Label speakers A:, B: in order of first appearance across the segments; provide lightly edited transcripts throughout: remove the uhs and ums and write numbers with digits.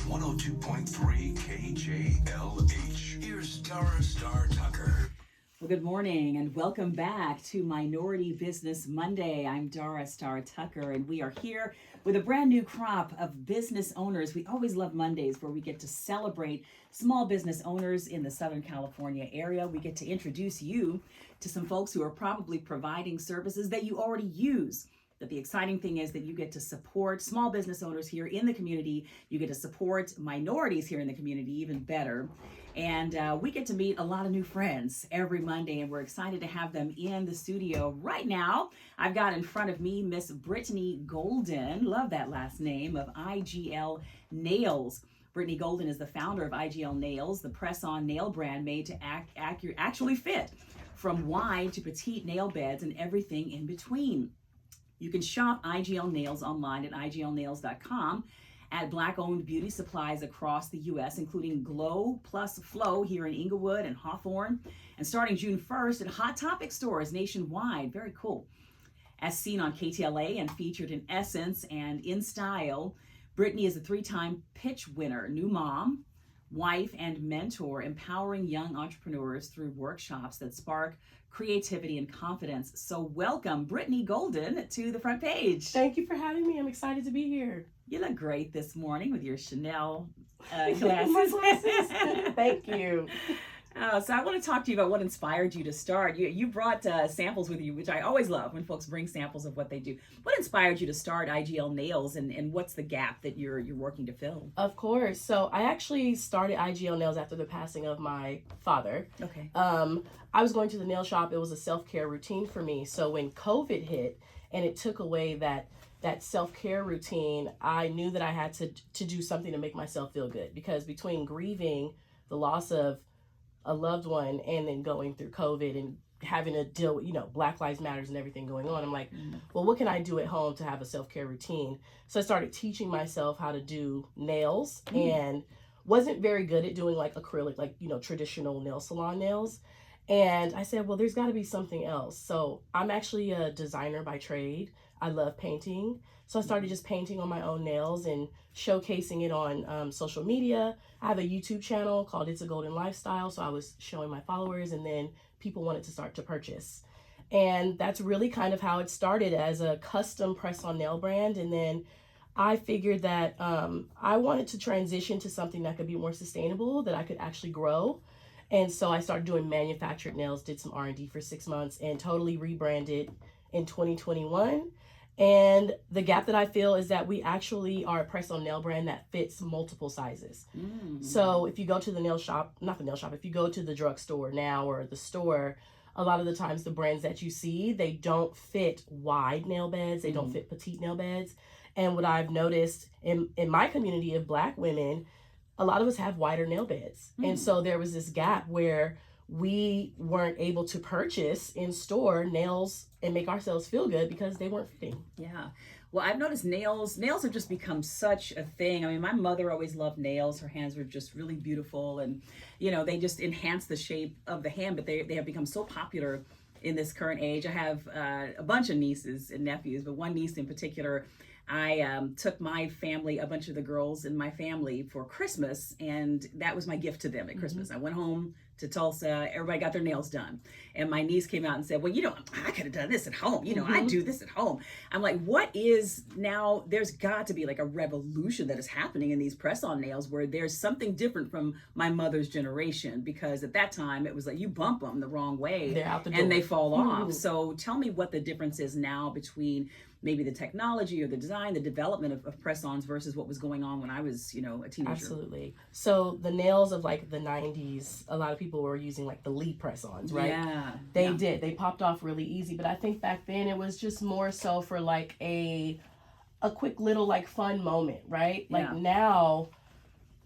A: 102.3 KJLH. Here's Dara Star Tucker.
B: Well, good morning and welcome back to Minority Business Monday. I'm Dara Star Tucker and we are here with a brand new crop of business owners. We always love Mondays where we get to celebrate small business owners in the Southern California area. We get to introduce you to some folks who are probably providing services that you already use. But the exciting thing is that you get to support small business owners here in the community. You get to support minorities here in the community even better. And we get to meet a lot of new friends every Monday, and we're excited to have them in the studio right now. I've got in front of me Miss Brittany Golden, love that last name, of IGL Nails. Brittany Golden is the founder of IGL Nails, the press-on nail brand made to actually fit from wide to petite nail beds and everything in between. You can shop IGL Nails online at iglnails.com at Black-owned beauty supplies across the U.S., including Glow Plus Flow here in Inglewood and Hawthorne, and starting June 1st at Hot Topic stores nationwide. Very cool. As seen on KTLA and featured in Essence and In Style, Brittany is a 3-time pitch winner, new mom, wife, and mentor, empowering young entrepreneurs through workshops that spark creativity and confidence. So welcome, Brittany Golden, to the front page.
C: Thank you for having me. I'm excited to be here.
B: You look great this morning with your Chanel glasses.
C: My glasses. Thank you.
B: So I want to talk to you about what inspired you to start. You brought samples with you, which I always love when folks bring samples of what they do. What inspired you to start IGL Nails, and what's the gap that you're working to fill?
C: Of course. So I actually started IGL Nails after the passing of my father.
B: Okay.
C: I was going to the nail shop. It was a self-care routine for me. So when COVID hit and it took away that self-care routine, I knew that I had to do something to make myself feel good, because between grieving the loss of a loved one and then going through COVID and having to deal with, Black Lives Matters and everything going on, I'm like, well, what can I do at home to have a self-care routine? So I started teaching myself how to do nails and wasn't very good at doing like acrylic, traditional nail salon nails. And I said, well, there's got to be something else. So I'm actually a designer by trade. I love painting. So I started just painting on my own nails and showcasing it on social media. I have a YouTube channel called It's a Golden Lifestyle. So I was showing my followers, and then people wanted to start to purchase. And that's really kind of how it started, as a custom press-on nail brand. And then I figured that I wanted to transition to something that could be more sustainable, that I could actually grow. And so I started doing manufactured nails, did some R&D for 6 months, and totally rebranded in 2021. And the gap that I feel is that we actually are a press-on nail brand that fits multiple sizes. So if you go to the nail shop, if you go to the drugstore now or the store, a lot of the times the brands that you see, they don't fit wide nail beds, they don't fit petite nail beds. And what I've noticed in my community of Black women, a lot of us have wider nail beds. And so there was this gap where we weren't able to purchase in store nails and make ourselves feel good because they weren't fitting.
B: Yeah. Well, I've noticed nails have just become such a thing. I mean, my mother always loved nails. Her hands were just really beautiful, and, they just enhance the shape of the hand, but they have become so popular in this current age. I have a bunch of nieces and nephews, but one niece in particular, I took my family, a bunch of the girls in my family, for Christmas, and that was my gift to them at Christmas. I went home to Tulsa, everybody got their nails done. And my niece came out and said, well, I could have done this at home. I do this at home. I'm like, what is now, there's got to be like a revolution that is happening in these press-on nails where there's something different from my mother's generation, because at that time it was like you bump them the wrong way
C: They're out the door.
B: And they fall off. So tell me what the difference is now between maybe the technology or the design, the development of press-ons versus what was going on when I was, a teenager.
C: Absolutely. So the nails of like the 90s, a lot of people were using like the Lee press-ons, right?
B: Yeah.
C: They did. They popped off really easy. But I think back then it was just more so for like a quick little like fun moment, right? Like now,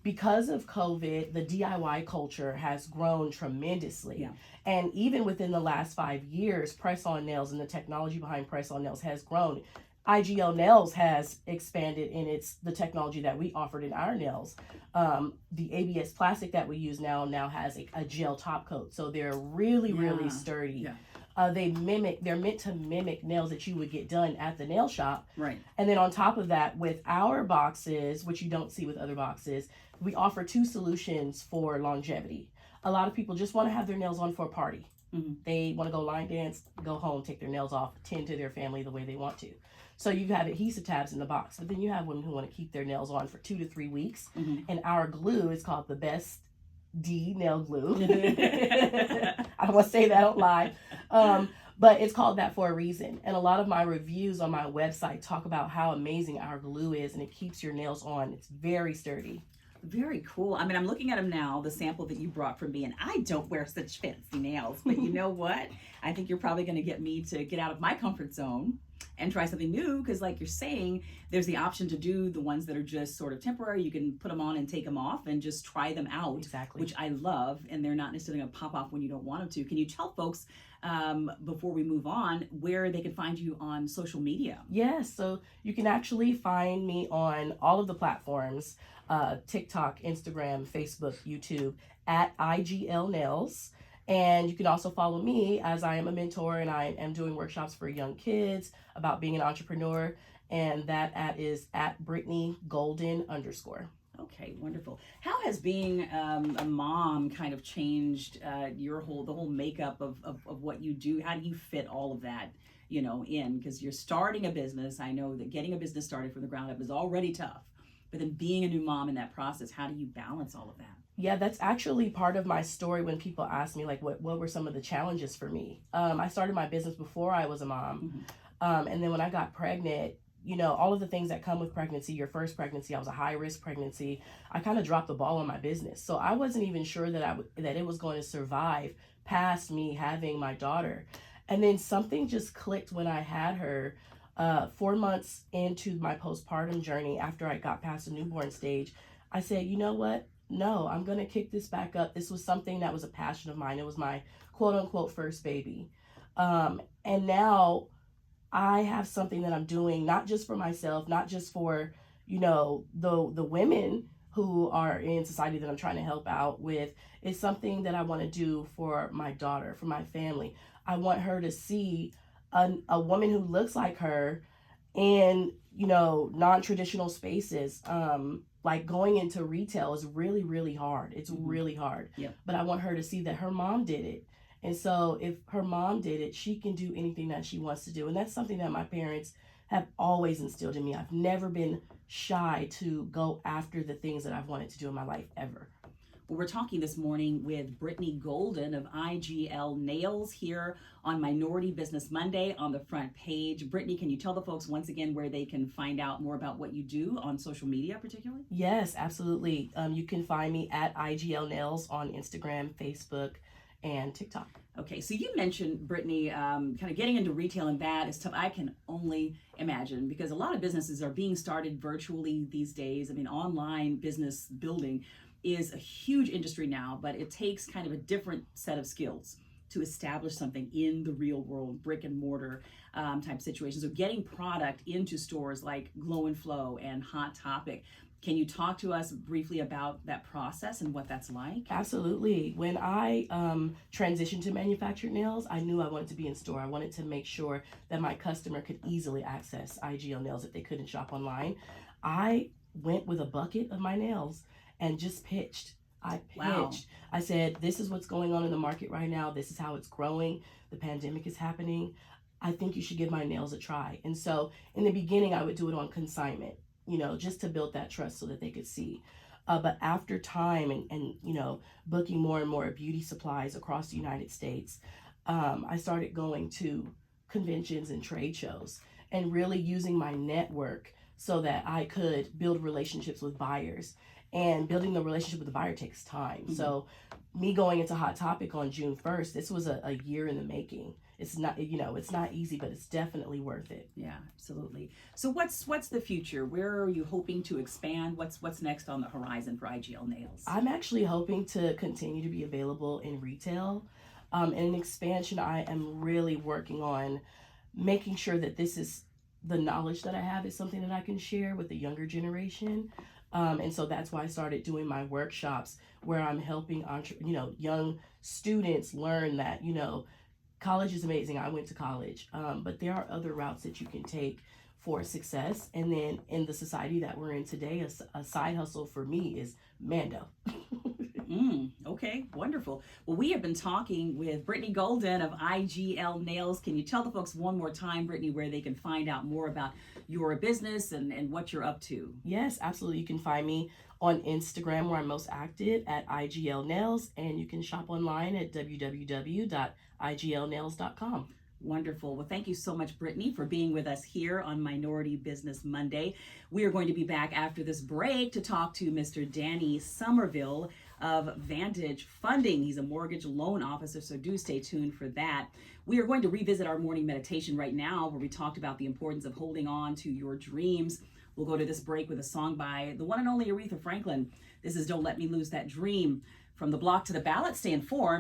C: because of COVID, the DIY culture has grown tremendously.
B: Yeah.
C: And even within the last 5 years, press-on nails and the technology behind press-on nails has grown. IGL Nails has expanded in the technology that we offered in our nails. The ABS plastic that we use now has a gel top coat. So they're really sturdy. they're meant to mimic nails that you would get done at the nail shop.
B: Right.
C: And then on top of that, with our boxes, which you don't see with other boxes, we offer 2 solutions for longevity. A lot of people just want to have their nails on for a party.
B: Mm-hmm.
C: They want to go line dance, go home, take their nails off, tend to their family the way they want to. So you have adhesive tabs in the box, but then you have women who want to keep their nails on for 2 to 3 weeks.
B: Mm-hmm.
C: And our glue is called the Best D nail glue. I don't want to say that out loud. But it's called that for a reason. And a lot of my reviews on my website talk about how amazing our glue is, and it keeps your nails on. It's very sturdy.
B: Very cool. I mean, I'm looking at them now, the sample that you brought for me, and I don't wear such fancy nails. But you know what? I think you're probably going to get me to get out of my comfort zone and try something new, because like you're saying, there's the option to do the ones that are just sort of temporary. You can put them on and take them off and just try them out.
C: Exactly.
B: Which I love, and they're not necessarily going to pop off when you don't want them to. Can you tell folks, before we move on, where they can find you on social media?
C: Yes, so you can actually find me on all of the platforms, TikTok, Instagram, Facebook, YouTube, at IGL Nails. And you can also follow me, as I am a mentor and I am doing workshops for young kids about being an entrepreneur. And that is at Brittany Golden _.
B: Okay, wonderful. How has being a mom kind of changed the whole makeup of what you do? How do you fit all of that, in? Because you're starting a business. I know that getting a business started from the ground up is already tough. But then being a new mom in that process, how do you balance all of that?
C: Yeah, that's actually part of my story when people ask me, like, what were some of the challenges for me? I started my business before I was a mom. Mm-hmm. And then when I got pregnant, all of the things that come with pregnancy, your first pregnancy, I was a high-risk pregnancy. I kind of dropped the ball on my business. So I wasn't even sure that that it was going to survive past me having my daughter. And then something just clicked when I had her. 4 months into my postpartum journey, after I got past the newborn stage, I said, you know what? No, I'm going to kick this back up. This was something that was a passion of mine. It was my quote unquote first baby. And now I have something that I'm doing, not just for myself, not just for, the women who are in society that I'm trying to help out with. It's something that I want to do for my daughter, for my family. I want her to see a woman who looks like her in, non-traditional spaces. Like going into retail is really, really hard. It's really hard.
B: Yep.
C: But I want her to see that her mom did it. And so if her mom did it, she can do anything that she wants to do. And that's something that my parents have always instilled in me. I've never been shy to go after the things that I've wanted to do in my life ever.
B: Well, we're talking this morning with Brittany Golden of IGL Nails here on Minority Business Monday on the front page. Brittany, can you tell the folks once again where they can find out more about what you do on social media particularly?
C: Yes, absolutely. You can find me at IGL Nails on Instagram, Facebook, and TikTok.
B: Okay, so you mentioned, Brittany, kind of getting into retail, and that is tough. I can only imagine, because a lot of businesses are being started virtually these days. I mean, online business building is a huge industry now, but it takes kind of a different set of skills to establish something in the real world, brick and mortar type situations. So getting product into stores like Glow and Flow and Hot Topic. Can you talk to us briefly about that process and what that's like?
C: Absolutely. When I transitioned to manufactured nails, I knew I wanted to be in store. I wanted to make sure that my customer could easily access IGL Nails if they couldn't shop online. I went with a bucket of my nails and just pitched.
B: Wow.
C: I said, this is what's going on in the market right now. This is how it's growing. The pandemic is happening. I think you should give my nails a try. And so in the beginning, I would do it on consignment, just to build that trust so that they could see. But after time and booking more and more beauty supplies across the United States, I started going to conventions and trade shows and really using my network so that I could build relationships with buyers. And building the relationship with the buyer takes time. Mm-hmm. So me going into Hot Topic on June 1st, this was a year in the making. It's not, it's not easy, but it's definitely worth it.
B: Yeah, absolutely. So what's the future? Where are you hoping to expand? What's next on the horizon for IGL Nails?
C: I'm actually hoping to continue to be available in retail. And in expansion, I am really working on making sure that this is the knowledge that I have is something that I can share with the younger generation. And so that's why I started doing my workshops where I'm helping young students learn that, college is amazing. I went to college, but there are other routes that you can take for success. And then in the society that we're in today, a side hustle for me is Mando.
B: Okay, wonderful. Well, we have been talking with Brittany Golden of IGL Nails. Can you tell the folks one more time, Brittany, where they can find out more about your business and what you're up to?
C: Yes, absolutely. You can find me on Instagram, where I'm most active, at IGL Nails, and you can shop online at www.iglnails.com.
B: Wonderful. Well, thank you so much, Brittany, for being with us here on Minority Business Monday. We are going to be back after this break to talk to Mr. Danny Somerville of Vantage Funding. He's a mortgage loan officer, so do stay tuned for that. We are going to revisit our morning meditation right now, where we talked about the importance of holding on to your dreams. We'll go to this break with a song by the one and only Aretha Franklin. This is Don't Let Me Lose That Dream. From the block to the ballot, stay informed.